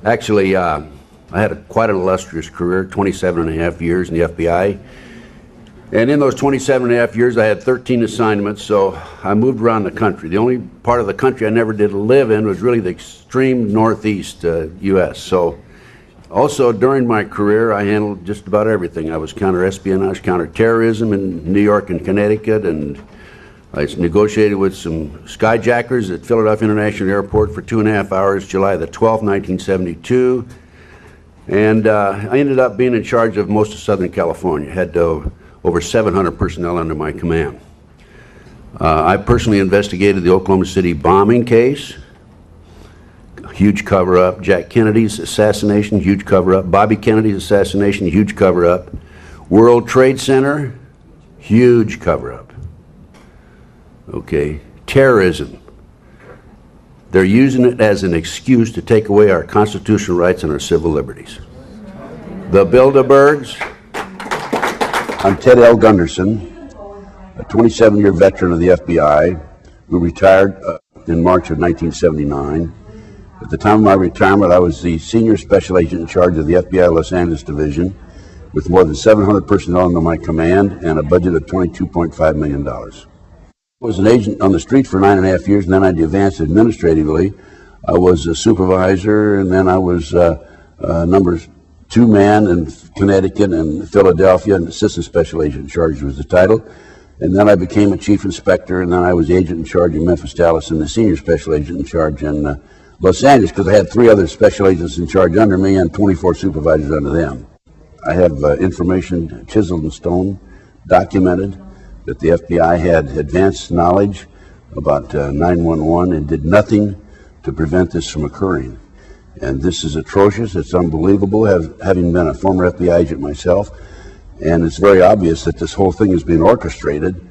Actually, I had quite an illustrious career, 27 and a half years in the FBI. And in those 27 and a half years, I had 13 assignments, so I moved around the country. The only part of the country I never did live in was really the extreme northeast U.S. So also during my career, I handled just about everything. I was counter-espionage, counter-terrorism in New York and Connecticut, and I negotiated with some skyjackers at Philadelphia International Airport for 2.5 hours, July the 12th, 1972. And I ended up being in charge of most of Southern California. Had over 700 personnel under my command. I personally investigated the Oklahoma City bombing case, huge cover-up. Jack Kennedy's assassination, huge cover-up. Bobby Kennedy's assassination, huge cover-up. World Trade Center, huge cover-up. Okay, terrorism. They're using it as an excuse to take away our constitutional rights and our civil liberties. The Bilderbergs. I'm Ted L. Gunderson, a 27-year veteran of the FBI who retired in March of 1979. At the time of my retirement, I was the senior special agent in charge of the FBI Los Angeles Division with more than 700 personnel under my command and a budget of $22.5 million. I was an agent on the street for 9.5 years, and then I advanced administratively. I was a supervisor, and then I was number 2-man in Connecticut and Philadelphia, and assistant special agent in charge was the title. And then I became a chief inspector, and then I was agent in charge in Memphis, Dallas, and the senior special agent in charge in Los Angeles, because I had 3 other special agents in charge under me and 24 supervisors under them. I have information chiseled in stone, documented, that the FBI had advanced knowledge about 911 and did nothing to prevent this from occurring. And this is atrocious, it's unbelievable, having been a former FBI agent myself, and it's very obvious that this whole thing is being orchestrated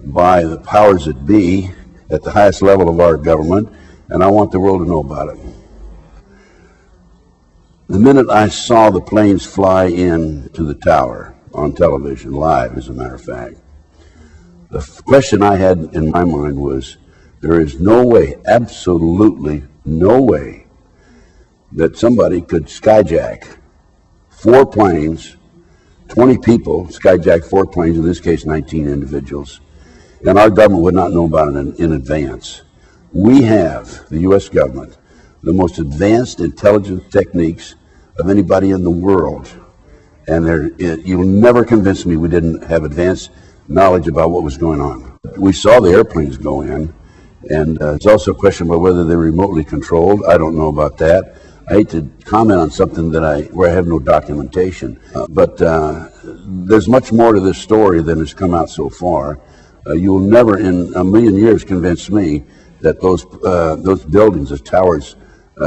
by the powers that be at the highest level of our government, and I want the world to know about it. The minute I saw the planes fly in to the tower on television, live as a matter of fact, the question I had in my mind was, there is no way, absolutely no way, that somebody could skyjack 4 planes, 20 people, skyjack 4 planes, in this case 19 individuals, and our government would not know about it in advance. We have, the U.S. government, the most advanced intelligence techniques of anybody in the world, and you'll never convince me we didn't have advanced knowledge about what was going on. We saw the airplanes go in, and it's also a question about whether they're remotely controlled. I don't know about that. I hate to comment on something where I have no documentation, but there's much more to this story than has come out so far. You will never in a million years convince me that those buildings, those towers,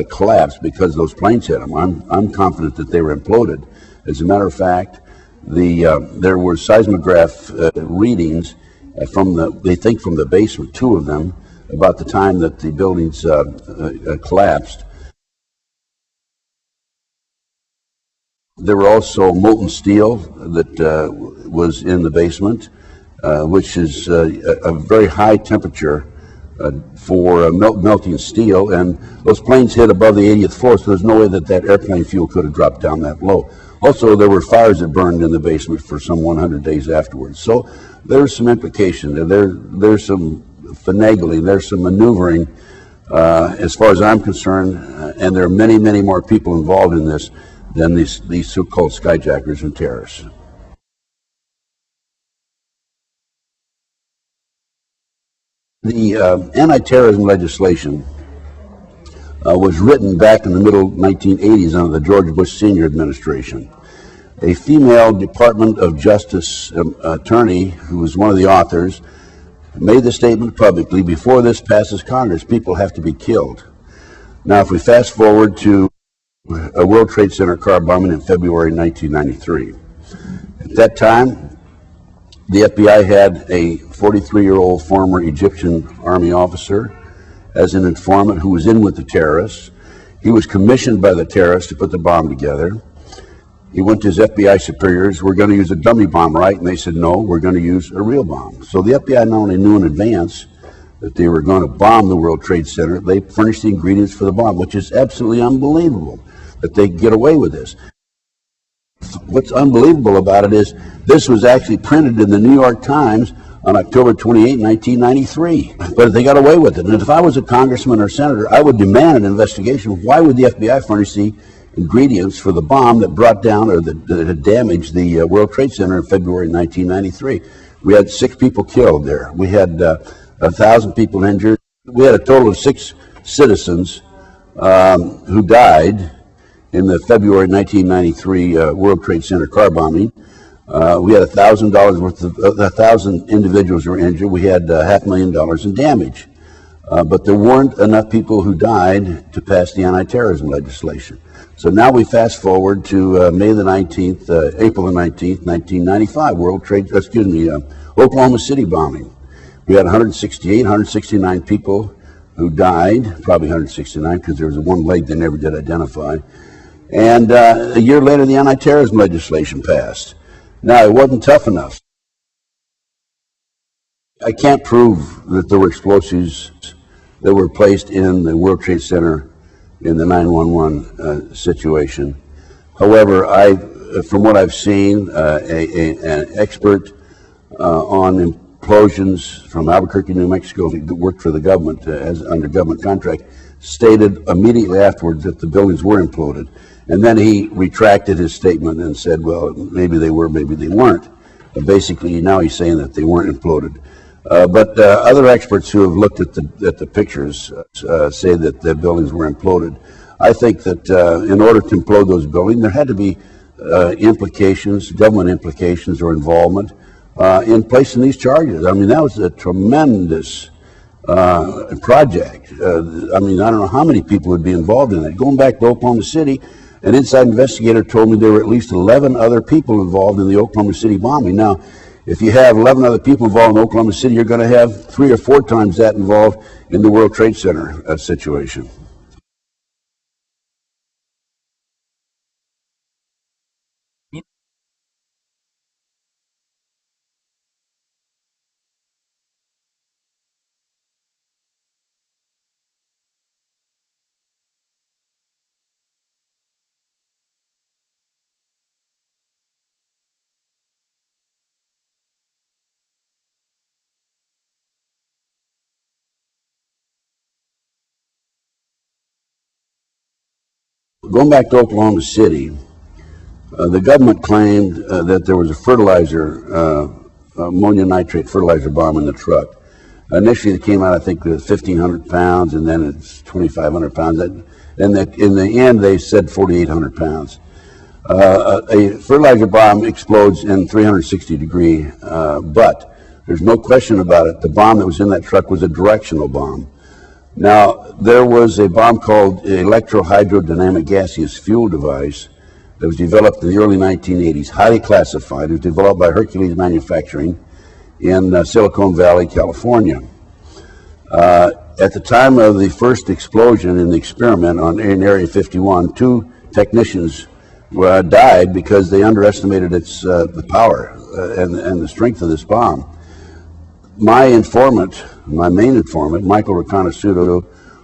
collapsed because those planes hit them. I'm confident that they were imploded. As a matter of fact, there were seismograph readings they think from the basement, 2 of them, about the time that the buildings collapsed. There were also molten steel that was in the basement, which is a very high temperature for melting steel, and those planes hit above the 80th floor, so there's no way that airplane fuel could have dropped down that low. Also, there were fires that burned in the basement for some 100 days afterwards. So there's some implication, and there's some finagling, there's some maneuvering, as far as I'm concerned, and there are many, many more people involved in this than these so-called skyjackers and terrorists. The anti-terrorism legislation was written back in the middle 1980s under the George Bush Sr. administration. A female Department of Justice attorney, who was one of the authors, made the statement publicly, before this passes Congress, people have to be killed. Now, if we fast forward to a World Trade Center car bombing in February 1993. At that time, the FBI had a 43-year-old former Egyptian army officer as an informant who was in with the terrorists. He was commissioned by the terrorists to put the bomb together. He went to his FBI superiors, we're going to use a dummy bomb, right? And they said, no, we're going to use a real bomb. So the FBI not only knew in advance that they were going to bomb the World Trade Center, they furnished the ingredients for the bomb, which is absolutely unbelievable. that they get away with this. What's unbelievable about it is this was actually printed in the New York Times on October 28, 1993. But they got away with it. And if I was a congressman or senator, I would demand an investigation. Why would the FBI furnish the ingredients for the bomb that brought down or that had damaged the World Trade Center in February 1993? We had 6 people killed there. We had 1,000 people injured. We had a total of 6 citizens who died in the February 1993 World Trade Center car bombing. We had $1,000 worth of 1,000 individuals were injured. We had $500,000 in damage. But there weren't enough people who died to pass the anti-terrorism legislation. So now we fast forward to May the 19th, April the 19th, 1995, Oklahoma City bombing. We had 169 people who died, probably 169 because there was one leg they never did identify. And a year later, the anti-terrorism legislation passed. Now, it wasn't tough enough. I can't prove that there were explosives that were placed in the World Trade Center in the 9/11 situation. However, from what I've seen, an expert on implosions from Albuquerque, New Mexico, that worked for the government as under government contract, stated immediately afterwards that the buildings were imploded. And then he retracted his statement and said, well, maybe they were, maybe they weren't. But basically, now he's saying that they weren't imploded. But other experts who have looked at the pictures say that the buildings were imploded. I think that in order to implode those buildings, there had to be implications, government implications or involvement in placing these charges. I mean, that was a tremendous project. I mean, I don't know how many people would be involved in it. Going back to Oklahoma City, an inside investigator told me there were at least 11 other people involved in the Oklahoma City bombing. Now, if you have 11 other people involved in Oklahoma City, you're going to have 3 or 4 times that involved in the World Trade Center situation. Going back to Oklahoma City, the government claimed that there was a fertilizer, ammonium nitrate fertilizer bomb in the truck. Initially, it came out, I think, with 1,500 pounds, and then it's 2,500 pounds. And in the end, they said 4,800 pounds. A fertilizer bomb explodes in 360-degree, but there's no question about it. The bomb that was in that truck was a directional bomb. Now, there was a bomb called electrohydrodynamic gaseous fuel device that was developed in the early 1980s, highly classified. It was developed by Hercules Manufacturing in Silicon Valley, California. At the time of the first explosion in the experiment in Area 51, 2 technicians died because they underestimated its the power and the strength of this bomb. My informant, my main informant, Michael Riconosciuto,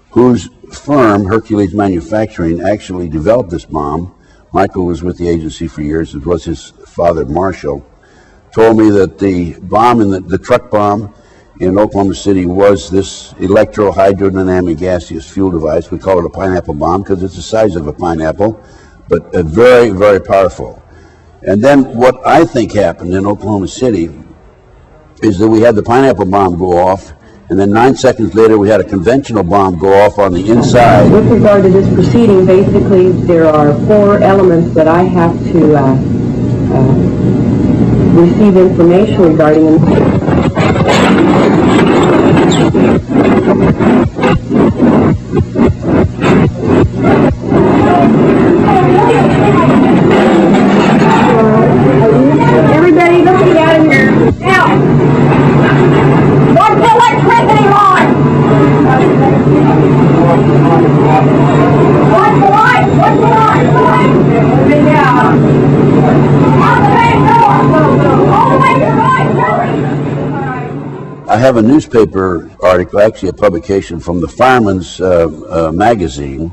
whose firm, Hercules Manufacturing, actually developed this bomb. Michael was with the agency for years. It was his father, Marshall, told me that the bomb, the truck bomb in Oklahoma City was this electrohydrodynamic gaseous fuel device. We call it a pineapple bomb because it's the size of a pineapple, but very, very powerful. And then what I think happened in Oklahoma City is that we had the pineapple bomb go off, and then 9 seconds later we had a conventional bomb go off on the inside. With regard to this proceeding, basically there are 4 elements that I have to receive information regarding. Everybody, let's get out of here. Now, what's the electricity line? What's the light? What's the light? Yeah. On the main door. All the way to the right. I have a newspaper article, actually a publication from the Fireman's Magazine,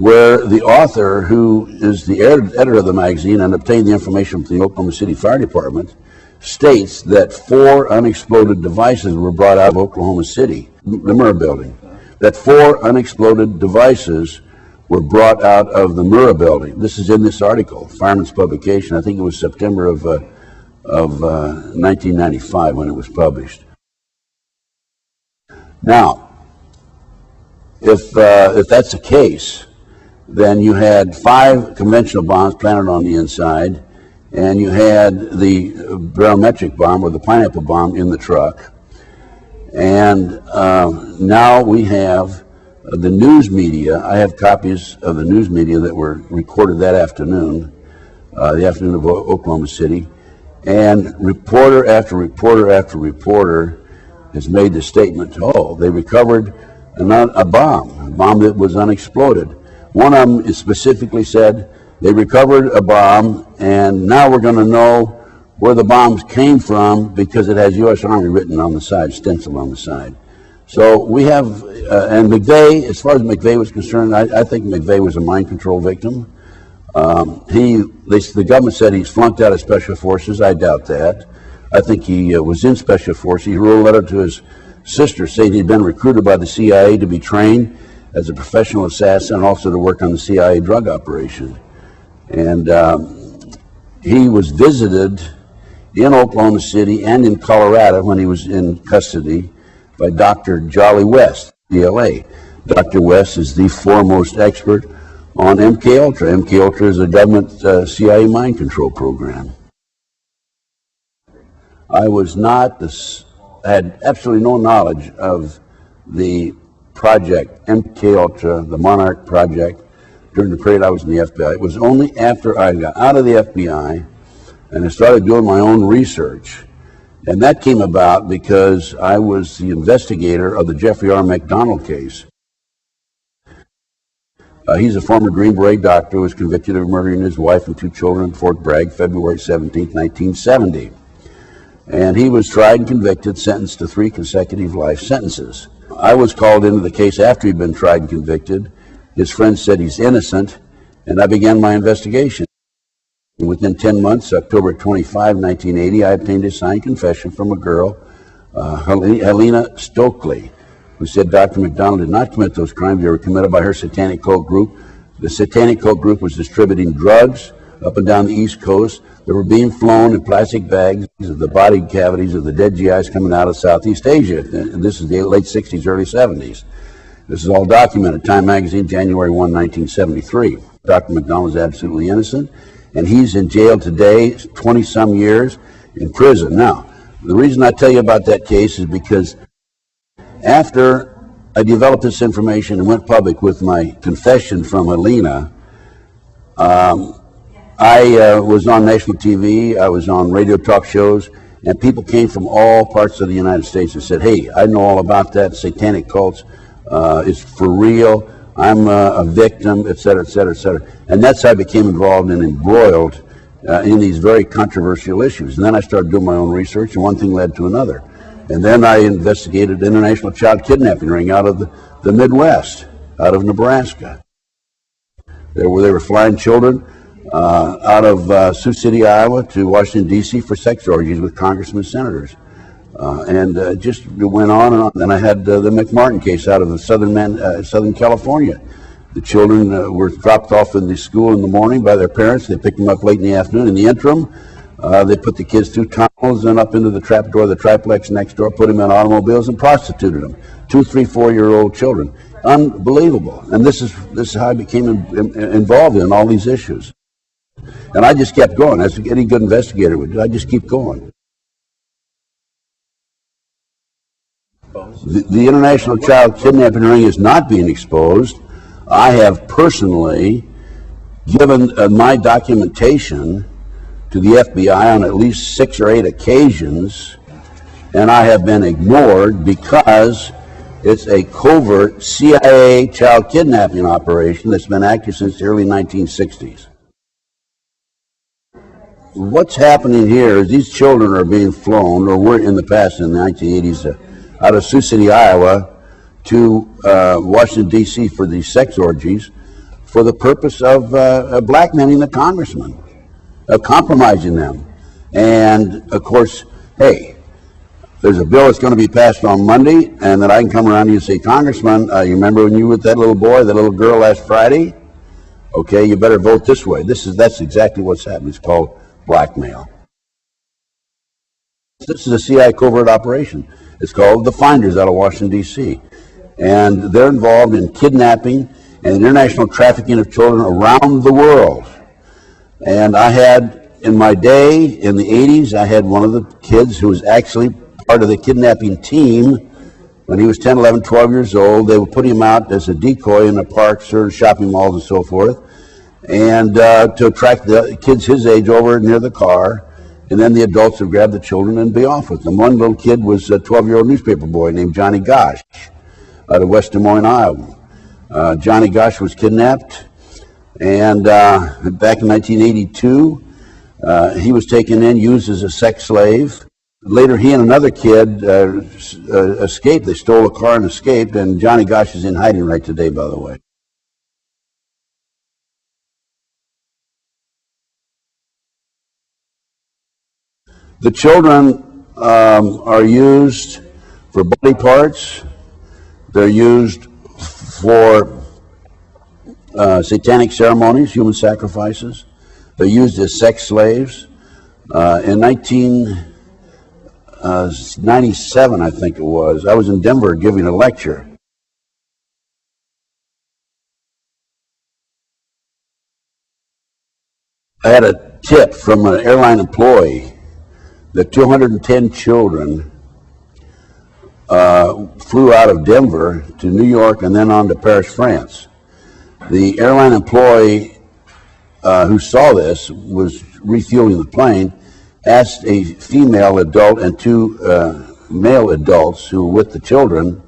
where the author, who is the editor of the magazine and obtained the information from the Oklahoma City Fire Department, states that 4 unexploded devices were brought out of Oklahoma City, the Murrah building, that 4 unexploded devices were brought out of the Murrah building. This is in this article, Fireman's Publication. I think it was September of 1995 when it was published. Now, if that's the case, then you had 5 conventional bombs planted on the inside, and you had the barometric bomb, or the pineapple bomb, in the truck. And now we have the news media. I have copies of the news media that were recorded that afternoon, the afternoon of Oklahoma City, and reporter after reporter after reporter has made the statement, oh, they recovered a bomb that was unexploded. One of them is specifically said, they recovered a bomb, and now we're going to know where the bombs came from because it has U.S. Army written on the side, stenciled on the side. So we have, and McVeigh, as far as McVeigh was concerned, I think McVeigh was a mind control victim. The government said he's flunked out of Special Forces. I doubt that. I think he was in Special Forces. He wrote a letter to his sister saying he'd been recruited by the CIA to be trained as a professional assassin and also to work on the CIA drug operation. And he was visited in Oklahoma City and in Colorado when he was in custody by Dr. Jolly West, DLA. Dr. West is the foremost expert on MKUltra. MKUltra is a government CIA mind control program. I was not, had absolutely no knowledge of the project, MKUltra, the Monarch project, during the period I was in the FBI. It was only after I got out of the FBI and I started doing my own research. And that came about because I was the investigator of the Jeffrey R. McDonald case. He's a former Green Beret doctor who was convicted of murdering his wife and 2 children in Fort Bragg, February 17, 1970. And he was tried and convicted, sentenced to 3 consecutive life sentences. I was called into the case after he'd been tried and convicted. His friends said he's innocent, and I began my investigation. And within 10 months, October 25, 1980, I obtained a signed confession from a girl, Helena Stokely, who said Dr. McDonald did not commit those crimes. They were committed by her satanic cult group. The satanic cult group was distributing drugs up and down the East Coast. They were being flown in plastic bags of the body cavities of the dead GIs coming out of Southeast Asia. And this is the late 60s, early 70s. This is all documented. Time magazine, January 1, 1973. Dr. McDonald is absolutely innocent, and he's in jail today, 20-some years in prison. Now, the reason I tell you about that case is because after I developed this information and went public with my confession from Helena, I was on national TV, I was on radio talk shows, and people came from all parts of the United States and said, hey, I know all about that, satanic cults, it's for real, I'm a victim, et cetera, et cetera, et cetera. And that's how I became involved and embroiled in these very controversial issues. And then I started doing my own research, and one thing led to another. And then I investigated international child kidnapping ring out of the Midwest, out of Nebraska. They were flying children out of Sioux City, Iowa to Washington, D.C. for sex orgies with congressmen and senators. And just went on and on. And I had the McMartin case out of Southern California. The children were dropped off in the school in the morning by their parents. They picked them up late in the afternoon. In the interim, they put the kids through tunnels and up into the trap door, the triplex next door, put them in automobiles and prostituted them. 2, 3, 4-year-old children. Unbelievable. And this is how I became involved in all these issues. And I just kept going, as any good investigator would do. I just keep going. The international child kidnapping ring is not being exposed. I have personally given my documentation to the FBI on at least 6 or 8 occasions, and I have been ignored because it's a covert CIA child kidnapping operation that's been active since the early 1960s. What's happening here is these children are being flown, or were in the past in the 1980s, out of Sioux City, Iowa, to Washington, D.C. for these sex orgies for the purpose of blackmailing the congressman, of compromising them. And of course, hey, there's a bill that's going to be passed on Monday, and then I can come around to you and say, Congressman, you remember when you were with that little boy, that little girl last Friday? Okay, you better vote this way. That's exactly what's happening. It's called blackmail. This is a CIA covert operation. It's called the Finders out of Washington, D.C. And they're involved in kidnapping and international trafficking of children around the world. And I had, in my day, in the 80s, I had one of the kids who was actually part of the kidnapping team. When he was 10, 11, 12 years old, they would put him out as a decoy in the parks or shopping malls and so forth, and to attract the kids his age over near the car, and then the adults would grab the children and be off with them. One little kid was a 12-year-old newspaper boy named Johnny Gosch out of West Des Moines, Iowa. Johnny Gosch was kidnapped, and back in 1982, he was taken in, used as a sex slave. Later, he and another kid escaped. They stole a car and escaped, and Johnny Gosch is in hiding right today, by the way. The children are used for body parts. They're used for satanic ceremonies, human sacrifices. They're used as sex slaves. In 1997, I think it was, I was in Denver giving a lecture. I had a tip from an airline employee that 210 children flew out of Denver to New York and then on to Paris, France. The airline employee who saw this was refueling the plane, asked a female adult and two male adults who were with the children,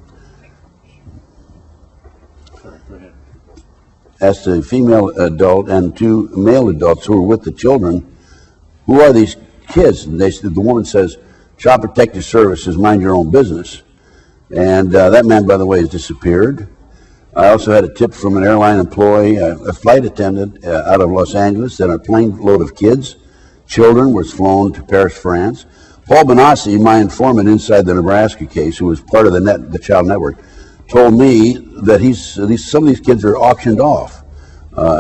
asked a female adult and two male adults who were with the children, who are these kids? And the woman says, Child Protective Services, mind your own business. And that man, by the way, has disappeared. I also had a tip from an airline employee, a flight attendant out of Los Angeles, that a plane load of kids, children, was flown to Paris, France. Paul Benassi, my informant inside the Nebraska case, who was part of the Child Network, told me that some of these kids are auctioned off.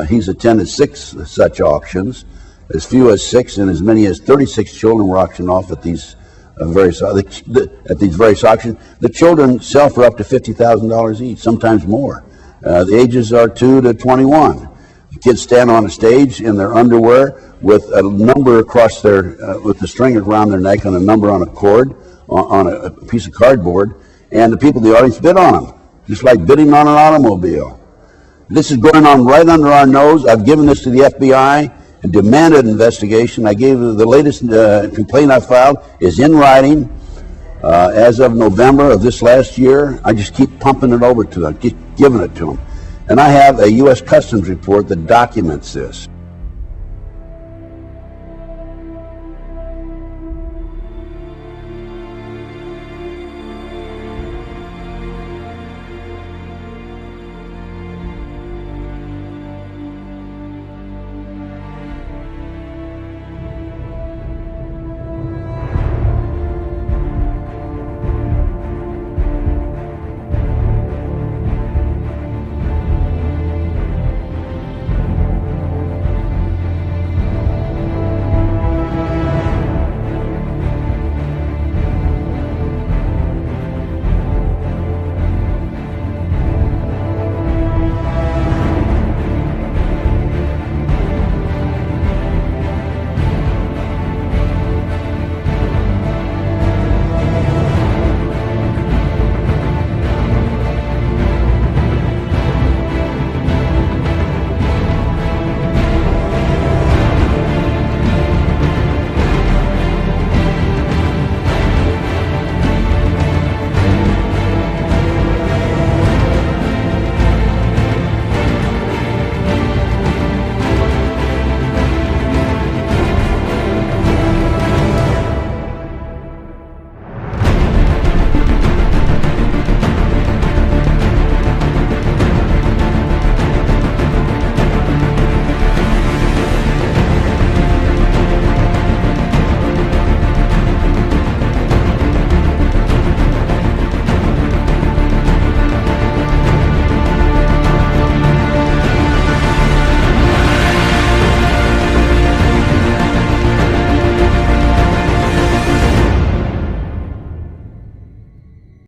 He's attended 6 such auctions. As few as 6 and as many as 36 children were auctioned off at these various auctions. The children sell for up to $50,000 each, sometimes more. The ages are 2 to 21. The kids stand on a stage in their underwear with a number across with the string around their neck and a number on a cord, on a piece of cardboard, and the people in the audience bid on them, just like bidding on an automobile. This is going on right under our nose. I've given this to the FBI and demanded investigation. I gave the latest complaint I filed is in writing as of November of this last year. I just keep pumping it over to them, keep giving it to them. And I have a U.S. Customs report that documents this.